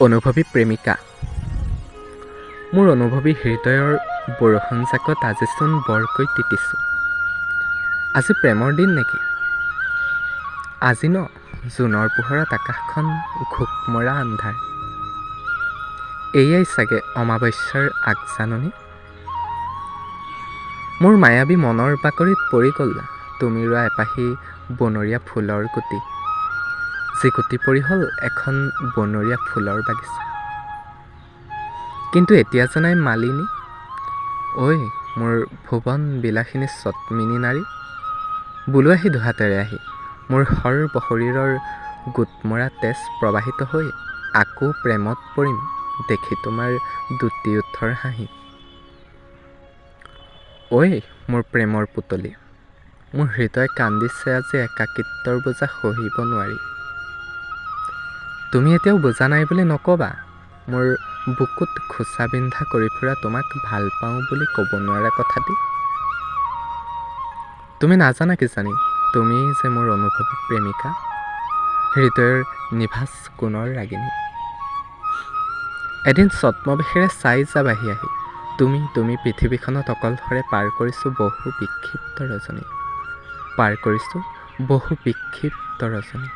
অনুভৱী প্ৰেমিকা। মোৰ অনুভৱী হৃদয়ৰ বৰষুণজাকত আজিচোন বৰকৈ তিতিছোঁ। আজি প্ৰেমৰ দিন নেকি? আজি ন, জুনৰ পোহৰত আকাশখন ঘোকমৰা আন্ধাৰ। এয়াই চাগে অমাৱস্যাৰ আগজাননী। মোৰ মায়াবী মনৰ বাকৰিত পৰি গ'ল তুমি ৰোৱা এপাহি বনৰীয়া ফুলৰ গুটি, যি গুটি পৰি হ'ল এখন বনৰীয়া ফুলৰ বাগিচা। কিন্তু এতিয়া জনাই মালিনী, ঐ মোৰ ভুৱন বিলাসিনী স্বপ্নিনী নাৰী, বোলো আহি দুহাতেৰে আহি মোৰ সৰ্বশৰীৰৰ গোটমৰা তেজ প্ৰবাহিত হৈ আকৌ প্ৰেমত পৰিম দেখি তোমাৰ দুটি ওঠৰ হাঁহি। ঐ মোৰ প্ৰেমৰ পুতলি, মোৰ হৃদয় কান্দিছে আজি একাকিত্বৰ বোজা সহিব নোৱাৰি। তুমি এতিয়াও বুজা নাই বুলি নক'বা, মোৰ বুকুত খোচা বিন্ধা কৰি ফুৰা তোমাক ভাল পাওঁ বুলি ক'ব নোৱাৰা কথাটি। তুমি নাজানা কিজানি, তুমি যে মোৰ অনুভৱী প্ৰেমিকা, হৃদয়ৰ নিভাঁজ কোণৰ ৰাগিনী। এদিন ছদ্মবেশেৰে চাই যাবাহি আহি, তুমি পৃথিৱীখনত অকলশৰে পাৰ কৰিছোঁ বহু বিক্ষিপ্ত ৰজনী, পাৰ কৰিছোঁ বহু বিক্ষিপ্ত ৰজনী।